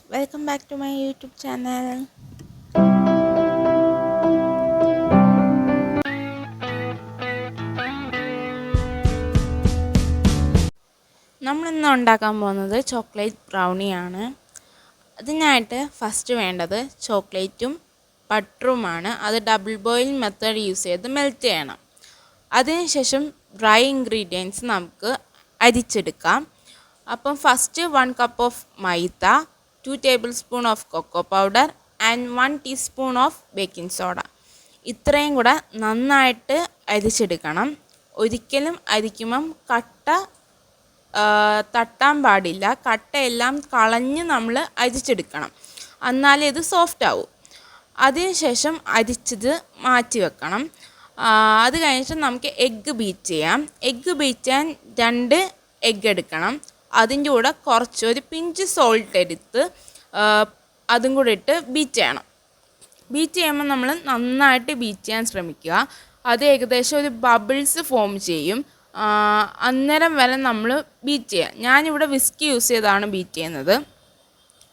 welcome back to my YouTube channel. നമ്മളിന്ന് ഉണ്ടാക്കാൻ പോകുന്നത് ചോക്ലേറ്റ് ബ്രൗണിയാണ്. അതിനായിട്ട് ഫസ്റ്റ് വേണ്ടത് ചോക്ലേറ്റും ബട്ടറുമാണ്. അത് ഡബിൾ ബോയിൽ മെത്തേഡ് യൂസ് ചെയ്ത് മെൽറ്റ് ചെയ്യണം. അതിനുശേഷം ഡ്രൈ ഇൻഗ്രീഡിയൻസ് നമുക്ക് അരിച്ചെടുക്കാം. അപ്പം first 1 cup of maida, 2 tablespoon of cocoa powder and 1 teaspoon of baking soda. ഇത്രയും കൂടെ നന്നായിട്ട് അരിച്ചെടുക്കണം. ഒരിക്കലും അരിക്കുമ്പം കട്ട തട്ടാൻ പാടില്ല. കട്ടയെല്ലാം കളഞ്ഞ് നമ്മൾ അരിച്ചെടുക്കണം, എന്നാലേ ഇത് സോഫ്റ്റ് ആവും. അതിനുശേഷം അരിച്ചത് മാറ്റി വെക്കണം. അത് കഴിഞ്ഞിട്ട് നമുക്ക് എഗ്ഗ് ബീറ്റ് ചെയ്യാം. എഗ്ഗ് ബീറ്റ് ചെയ്യാൻ 2 എഗ്ഗ് എടുക്കണം. അതിൻ്റെ കൂടെ ഒരു പിഞ്ച് സോൾട്ട് എടുത്ത് അതും കൂടെ ഇട്ട് ബീറ്റ് ചെയ്യണം. ബീറ്റ് ചെയ്യുമ്പോൾ നമ്മൾ നന്നായിട്ട് ബീറ്റ് ചെയ്യാൻ ശ്രമിക്കുക. അത് ഏകദേശം ഒരു ബബിൾസ് ഫോം ചെയ്യും. അന്നേരം വരെ നമ്മൾ ബീറ്റ് ചെയ്യുക. ഞാനിവിടെ വിസ്ക് യൂസ് ചെയ്താണ് ബീറ്റ് ചെയ്യുന്നത്.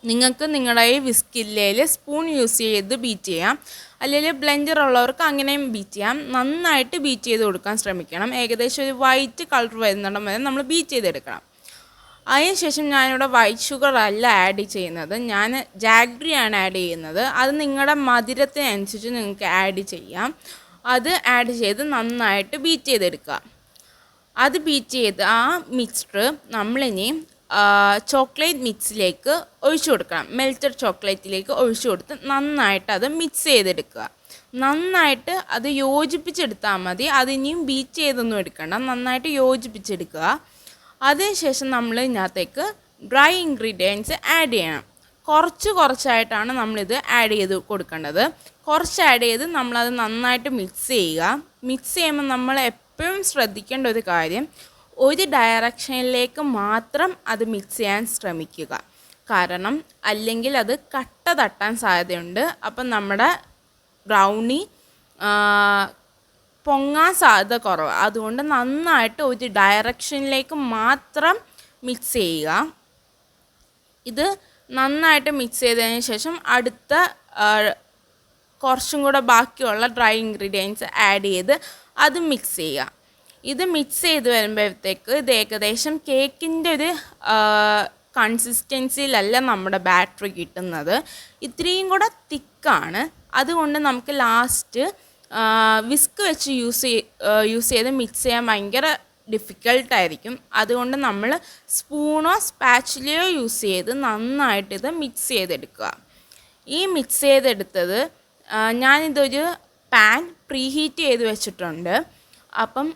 നിങ്ങൾക്ക് നിങ്ങളുടെ ഈ വിസ്ക് ഇല്ലെങ്കിൽ സ്പൂൺ യൂസ് ചെയ്ത് ബീറ്റ് ചെയ്യാം. അല്ലെങ്കിൽ ബ്ലെൻഡർ ഉള്ളവർക്ക് അങ്ങനെയും ബീറ്റ് ചെയ്യാം. നന്നായിട്ട് ബീറ്റ് ചെയ്ത് കൊടുക്കാൻ ശ്രമിക്കണം. ഏകദേശം ഒരു വൈറ്റ് കളർ വരുന്നിടം വരെ നമ്മൾ ബീറ്റ് ചെയ്തെടുക്കണം. അതിനുശേഷം ഞാനിവിടെ വൈറ്റ് ഷുഗർ അല്ല ആഡ് ചെയ്യുന്നത്, ഞാൻ ജാഗ്രിയാണ് ആഡ് ചെയ്യുന്നത്. അത് നിങ്ങളുടെ മധുരത്തിനനുസരിച്ച് നിങ്ങൾക്ക് ആഡ് ചെയ്യാം. അത് ആഡ് ചെയ്ത് നന്നായിട്ട് ബീറ്റ് ചെയ്തെടുക്കുക. അത് ബീറ്റ് ചെയ്ത് ആ മിക്സ്ചർ നമ്മളിനി ചോക്ലേറ്റ് മിക്സിലേക്ക് ഒഴിച്ചു കൊടുക്കണം. മെൽറ്റഡ് ചോക്ലേറ്റിലേക്ക് ഒഴിച്ചു കൊടുത്ത് നന്നായിട്ട് അത് മിക്സ് ചെയ്തെടുക്കുക. നന്നായിട്ട് അത് യോജിപ്പിച്ചെടുത്താൽ മതി. അതിനിയും ബീറ്റ് ചെയ്തൊന്നും എടുക്കണ്ട, നന്നായിട്ട് യോജിപ്പിച്ചെടുക്കുക. അതിനുശേഷം നമ്മൾ ഇതിനകത്തേക്ക് ഡ്രൈ ഇൻഗ്രീഡിയൻസ് ആഡ് ചെയ്യണം. കുറച്ചായിട്ടാണ് നമ്മളിത് ആഡ് ചെയ്ത് കൊടുക്കേണ്ടത്. കുറച്ച് ആഡ് ചെയ്ത് നമ്മളത് നന്നായിട്ട് മിക്സ് ചെയ്യുക. മിക്സ് ചെയ്യുമ്പോൾ നമ്മൾ എപ്പോഴും ശ്രദ്ധിക്കേണ്ട ഒരു കാര്യം, ഒരു ഡയറക്ഷനിലേക്ക് മാത്രം അത് മിക്സ് ചെയ്യാൻ ശ്രമിക്കുക. കാരണം അല്ലെങ്കിൽ അത് കട്ട തട്ടാൻ സാധ്യതയുണ്ട്. അപ്പം നമ്മുടെ ബ്രൗണി പൊങ്ങാൻ സാധ്യത കുറവ്. അതുകൊണ്ട് നന്നായിട്ട് ഒരു ഡയറക്ഷനിലേക്ക് മാത്രം മിക്സ് ചെയ്യുക. ഇത് നന്നായിട്ട് മിക്സ് ചെയ്തതിന് ശേഷം അടുത്ത കുറച്ചും കൂടെ ബാക്കിയുള്ള ഡ്രൈ ഇൻഗ്രീഡിയൻസ് ആഡ് ചെയ്ത് അത് മിക്സ് ചെയ്യുക. ഇത് മിക്സ് ചെയ്ത് വരുമ്പോഴത്തേക്ക് ഇത് ഏകദേശം കേക്കിൻ്റെ ഒരു കൺസിസ്റ്റൻസിയിലല്ല നമ്മുടെ ബാറ്ററി കിട്ടുന്നത്. ഇത്രയും കൂടെ തിക്കാണ്. അതുകൊണ്ട് നമുക്ക് ലാസ്റ്റ് വിസ്ക് വെച്ച് യൂസ് ചെയ്ത് മിക്സ് ചെയ്യാൻ ഭയങ്കര ഡിഫിക്കൽട്ടായിരിക്കും. അതുകൊണ്ട് നമ്മൾ സ്പൂണോ സ്പാച്ചുലയോ യൂസ് ചെയ്ത് നന്നായിട്ടിത് മിക്സ് ചെയ്തെടുക്കുക. ഈ മിക്സ് ചെയ്തെടുത്തത് ഞാനിതൊരു പാൻ പ്രീഹീറ്റ് ചെയ്ത് വെച്ചിട്ടുണ്ട്. അപ്പം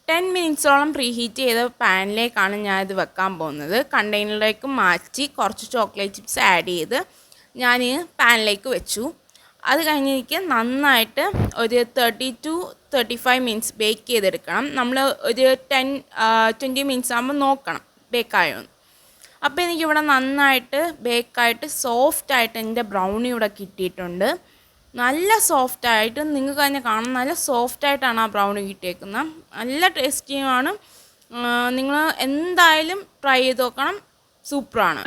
10 മിനിറ്റ്സോളം പ്രീഹീറ്റ് ചെയ്ത പാനിലേക്കാണ് ഞാനിത് വെക്കാൻ പോകുന്നത്. കണ്ടെയ്നറിലേക്ക് മാറ്റി കുറച്ച് ചോക്ലേറ്റ് ചിപ്സ് ആഡ് ചെയ്ത് ഞാൻ പാനിലേക്ക് വെച്ചു. അത് കഴിഞ്ഞിരിക്കെ നന്നായിട്ട് ഒരു 30 to 35 മിനിറ്റ്സ് ബേക്ക് ചെയ്തെടുക്കണം. നമ്മൾ ഒരു 10-20 മിനിറ്റ്സ് ആകുമ്പോൾ നോക്കണം ബേക്കായോന്ന്. അപ്പോൾ എനിക്കിവിടെ നന്നായിട്ട് ബേക്കായിട്ട് സോഫ്റ്റായിട്ട് എൻ്റെ ബ്രൗണി ഇവിടെ കിട്ടിയിട്ടുണ്ട്. നല്ല സോഫ്റ്റായിട്ട് നിങ്ങൾക്ക് തന്നെ കാണാം. നല്ല സോഫ്റ്റായിട്ടാണ് ആ ബ്രൗണി കിട്ടിയേക്കുന്നത്. നല്ല ടേസ്റ്റിയുമാണ്. നിങ്ങൾ എന്തായാലും ട്രൈ ചെയ്ത് നോക്കണം. സൂപ്പറാണ്.